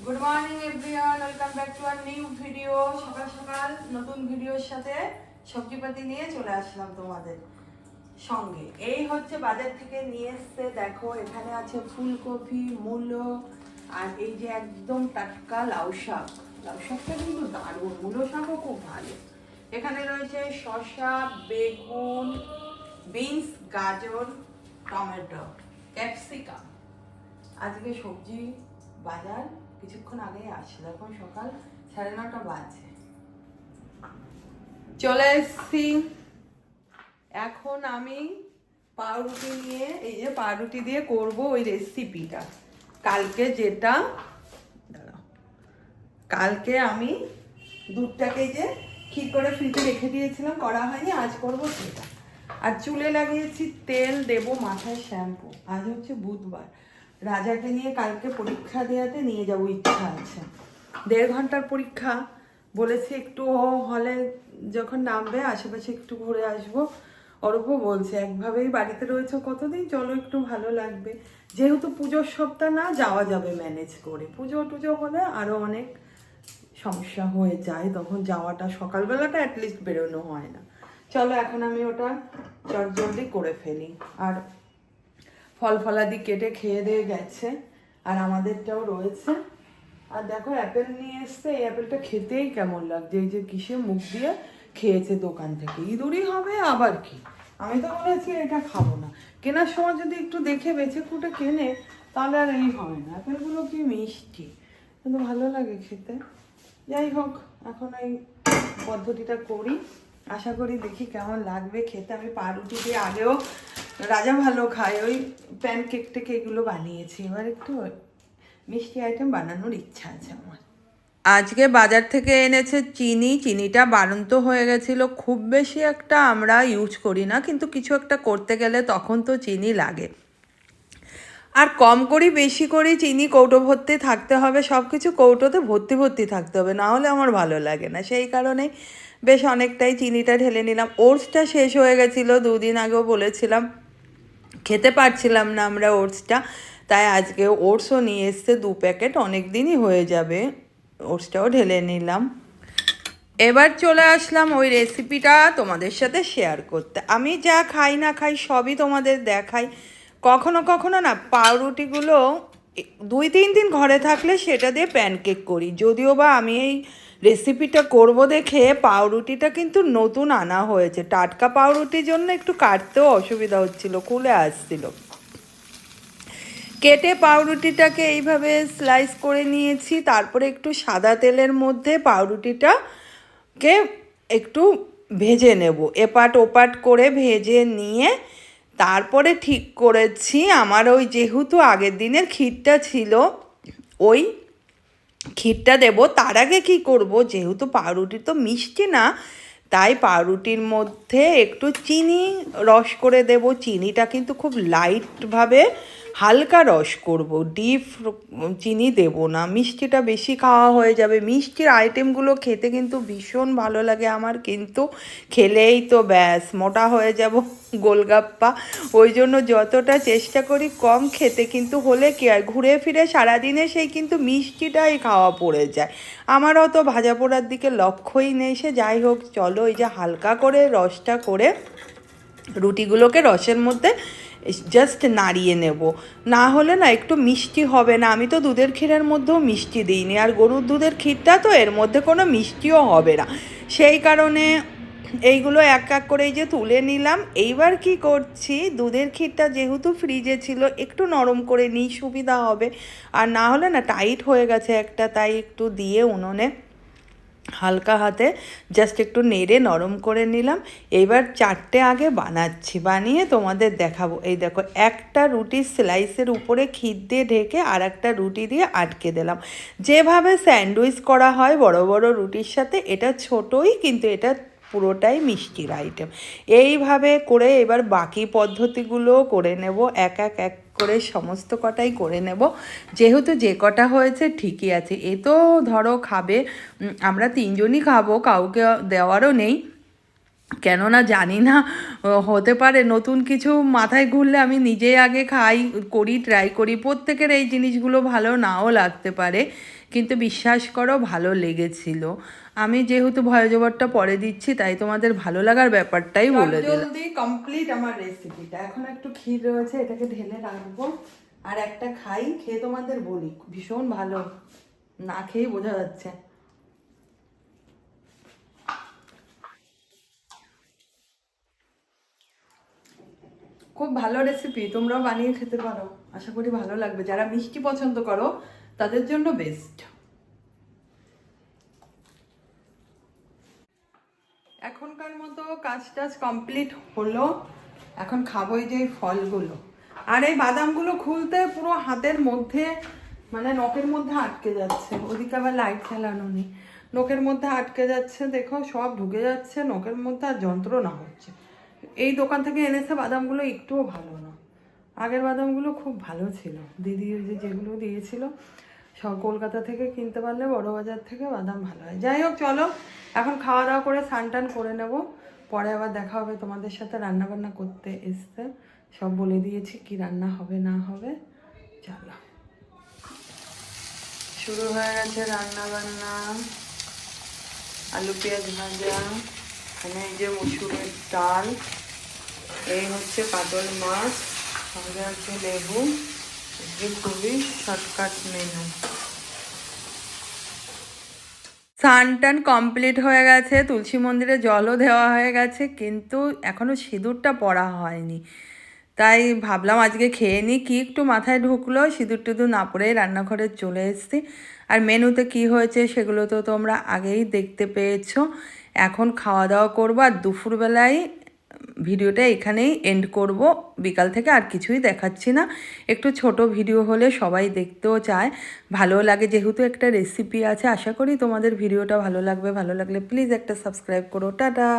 Good morning everyone, welcome back to our new video. সকাল সকাল নতুন ভিডিওর সাথে সবজিপাতি নিয়ে চলে আসলাম তোমাদের সঙ্গে। এই হচ্ছে বাজার থেকে নিয়ে এসছে, দেখো এখানে আছে ফুলকপি, মূলো, আর এই যে একদম টাটকা লাউ শাক। লাউ শাকটা কিন্তু দারুণ, মূলো শাকও খুব ভালো। এখানে রয়েছে শসা, বেগুন, বিনস, গাজর, টমেটো, ক্যাপসিকাম। আজকে সবজি বাজার কিছুক্ষণ আগে আসলো, এখন সকাল 9:30 বাজে। চলে এসছি। এখন আমি পাউরুটি নিয়ে, এই যে পাউরুটি দিয়ে করব ওই রেসিপিটা। কালকে যেটা কালকে আমি দুধটাকে যে ক্ষীর করে ফ্রিজে রেখে দিয়েছিলাম, করা হয়নি, আজ করব সেটা। আর চুলে লাগিয়েছি তেল, দেব মাথায় শ্যাম্পু। আজ হচ্ছে বুধবার, রাজাকে নিয়ে কালকে পরীক্ষা দেওয়াতে নিয়ে যাবো, ইচ্ছা আছে। 1.5 ঘন্টার পরীক্ষা, বলেছি একটু হলে যখন নামবে আশেপাশে একটু ঘুরে আসবো। অরূপও বলছে একভাবেই বাড়িতে রয়েছে কতদিন, চলো একটু ভালো লাগবে। যেহেতু পুজোর সপ্তাহ না, যাওয়া যাবে ম্যানেজ করে। পুজো টুজো হলে আরও অনেক সমস্যা হয়ে যায়, তখন যাওয়াটা সকালবেলাটা অ্যাটলিস্ট বেরোনো হয় না। চলো এখন আমি ওটা চটজলদি করে ফেলি। আর ফল ফলাদি কেটে খেয়ে দিয়ে গেছে, আর আমাদেরটাও রয়েছে। আর দেখো অ্যাপেল নিয়ে এসছে, এই অ্যাপেলটা খেতেই কেমন লাগছে, এই যে কিসে মুখ দিয়ে খেয়েছে দোকান থেকে। ইঁদুরই হবে আবার কি, আমি তো বলেছি এটা খাবো না। কেনার সময় যদি একটু দেখে বেছে কুটে কেনে তাহলে আর এই হয় না। অ্যাপেলগুলো কি মিষ্টি, কিন্তু ভালো লাগে খেতে। যাই হোক, এখন এই পদ্ধতিটা করি, আশা করি দেখি কেমন লাগবে খেতে। আমি পাউরুটি দিয়ে আগেও, রাজা ভালো খায়, ওই প্যানকেক টেক এগুলো বানিয়েছি। এবার একটু মিষ্টি আইটেম বানানোর ইচ্ছা আছে আমার। আজকে বাজার থেকে এনেছে চিনি। চিনিটা বাড়ন্ত হয়ে গেছিলো, খুব বেশি একটা আমরা ইউজ করি না, কিন্তু কিছু একটা করতে গেলে তখন তো চিনি লাগে। আর কম করি বেশি করি চিনি কৌটো ভর্তি থাকতে হবে, সব কিছু কৌটোতে ভর্তি ভর্তি থাকতে হবে, না হলে আমার ভালো লাগে না। সেই কারণেই বেশ অনেকটাই চিনিটা ঢেলে নিলাম। ওটসটা শেষ হয়ে গেছিলো, 2 দিন আগেও বলেছিলাম, খেতে পারছিলাম না আমরা ওটসটা, তাই আজকে ওটসও নিয়ে এসছে 2 প্যাকেট, অনেক দিনই হয়ে যাবে। ওটসটাও ঢেলে নিলাম। এবার চলে আসলাম ওই রেসিপিটা তোমাদের সাথে শেয়ার করতে। আমি যা খাই না খাই সবই তোমাদের দেখাই। কখনো কখনো না পাউরুটিগুলো 2-3 দিন ঘরে থাকলে সেটা দিয়ে প্যানকেক করি। যদিও বা আমি এই রেসিপিটা করব দেখে পাউরুটিটা কিন্তু নতুন আনা হয়েছে। টাটকা পাউরুটির জন্য একটু কাটতেও অসুবিধা হচ্ছিল, খুলে আসছিল। কেটে পাউরুটিটাকে এইভাবে স্লাইস করে নিয়েছি, তারপরে একটু সাদা তেলের মধ্যে পাউরুটিটাকে একটু ভেজে নেব, এপাট ওপাট করে ভেজে নিয়ে তারপরে ঠিক করেছি আমার ওই যেহেতু আগের দিনের ক্ষীরটা ছিল, ওই ক্ষীরটা দেব। তার আগে কী করব, যেহেতু পাউরুটি তো মিষ্টি না, তাই পাউরুটির মধ্যে একটু চিনি রস করে দেব। চিনিটা কিন্তু খুব লাইটভাবে হালকা রস করব, ডিপ চিনি দেব না, মিষ্টিটা বেশি খাওয়া হয়ে যাবে। মিষ্টির আইটেমগুলো খেতে কিন্তু ভীষণ ভালো লাগে আমার, কিন্তু খেলেই তো ব্যাস মোটা হয়ে যাব গোলগাপ্পা। ওই জন্য যতটা চেষ্টা করি কম খেতে, কিন্তু হলে কি আর, ঘুরে ফিরে সারাদিনে সেই কিন্তু মিষ্টিটাই খাওয়া পড়ে যায়। আমার অত ভাজা পোড়ার দিকে লক্ষ্যই নেই। সে যাই হোক, চলো এই যে হালকা করে রসটা করে রুটিগুলোকে রসের মধ্যে জাস্ট নাড়িয়ে নেব, না হলে না একটু মিষ্টি হবে না। আমি তো দুধের ক্ষীরের মধ্যেও মিষ্টি দিইনি, আর গরুর দুধের ক্ষীরটা তো এর মধ্যে কোনো মিষ্টিও হবে না। সেই কারণে এইগুলো এক এক করে এই যে তুলে নিলাম। এইবার কি করছি, দুধের ক্ষীরটা যেহেতু ফ্রিজে ছিল একটু নরম করে নিই, সুবিধা হবে। আর না হলে না টাইট হয়ে গেছে একটা, তাই একটু দিয়ে উনুনে হালকা হাতে জাস্ট একটু নেড়ে নরম করে নিলাম। এবার 4টে আগে বানাচ্ছি, বানিয়ে তোমাদের দেখাবো। এই দেখো, একটা রুটির স্লাইসের উপরে ক্ষীর দিয়ে ঢেকে আর একটা রুটি দিয়ে আটকে দিলাম। যেভাবে স্যান্ডউইচ করা হয় বড় বড় রুটির সাথে, এটা ছোটই, কিন্তু এটা পুরোটাই মিষ্টির আইটেম। এইভাবে করে এবার বাকি পদ্ধতিগুলোও করে নেব, এক এক এক করে সমস্ত কটাই করে নেব। যেহেতু যে কটা হয়েছে ঠিকই আছে, এ তো ধরো খাবে, আমরা 3জনই খাবো, কাউকে দেওয়ারও নেই। কেননা জানি না, হতে পারে নতুন কিছু মাথায় ঘুরলে আমি নিজেই আগে খাই, করি, ট্রাই করি, প্রত্যেকের এই জিনিসগুলো ভালো নাও লাগতে পারে। কিন্তু বিশ্বাস করো ভালো লেগেছিল। আমি যেহেতু ভয়েসওভারটা পরে দিচ্ছি তাই তোমাদের ভালো লাগার ব্যাপারটাই বলে দিলাম। জলদি কমপ্লিট আমার রেসিপিটা। এখন একটু ক্ষীর রয়েছে, এটাকে ঢেলে রাখবো আর একটা খাই, খেয়ে তোমাদের বলি। ভীষণ ভালো, না খেয়েই বোঝা যাচ্ছে। খুব ভালো রেসিপি, তোমরাও বানিয়ে খেতে পারো, আশা করি ভালো লাগবে। যারা মিষ্টি পছন্দ করো তাদের জন্য বেস্ট। এখনকার মতো কাজ টাজ কমপ্লিট হলো, এখন খাবো এই যে ফলগুলো। আর এই বাদামগুলো খুলতে পুরো হাতের মধ্যে, মানে নখের মধ্যে আটকে যাচ্ছে। ওদিকে আবার লাইট চালানো নেই, নখের মধ্যে আটকে যাচ্ছে, দেখো সব ঢুকে যাচ্ছে নখের মধ্যে আর যন্ত্রণা হচ্ছে। এই দোকান থেকে এনেছে বাদামগুলো একটুও ভালো না। আগের বাদামগুলো খুব ভালো ছিল, দিদি ওই যে যেগুলো দিয়েছিল সব কলকাতা থেকে কিনতে পারলে বড় বাজার থেকে বাদাম ভালো হয়। যাই হোক চলো, এখন খাওয়া দাওয়া করে স্নান টান করে নেব, পরে আবার দেখা হবে তোমাদের সাথে। রান্না বান্না করতে এসতে সব বলে দিয়েছি কি রান্না হবে না হবে। চলো, শুরু হয়ে গেছে রান্না বান্না। আলু পেঁয়াজ ভাজা, এখানে এই যে মসুরের ডাল, এই হচ্ছে কাতল মাছ, সঙ্গে আছে লেবু। আজকে খুবই শর্টকাট মেনু। স্নান টান কমপ্লিট হয়ে গেছে, তুলসী মন্দিরে জলও দেওয়া হয়ে গেছে, কিন্তু এখনও সিঁদুরটা পরা হয়নি। তাই ভাবলাম আজকে খেয়ে নিই। কি একটু মাথায় ঢুকলো, সিঁদুর টিঁদুর না পরেই রান্নাঘরে চলে এসেছি। আর মেনুতে কি হয়েছে সেগুলো তো তোমরা আগেই দেখতে পেয়েছো। এখন খাওয়া দাওয়া করবো, আর দুপুরবেলায় ভিডিওটা এখানেই এন্ড করব। বিকাল থেকে আর কিছুই দেখাচ্ছি না, একটু ছোট ভিডিও হলে সবাই দেখতেও চায়, ভালো লাগে। যেহেতু একটা রেসিপি আছে, আশা করি তোমাদের ভিডিওটা ভালো লাগবে। ভালো লাগলে প্লিজ একটা সাবস্ক্রাইব করো। টাটা।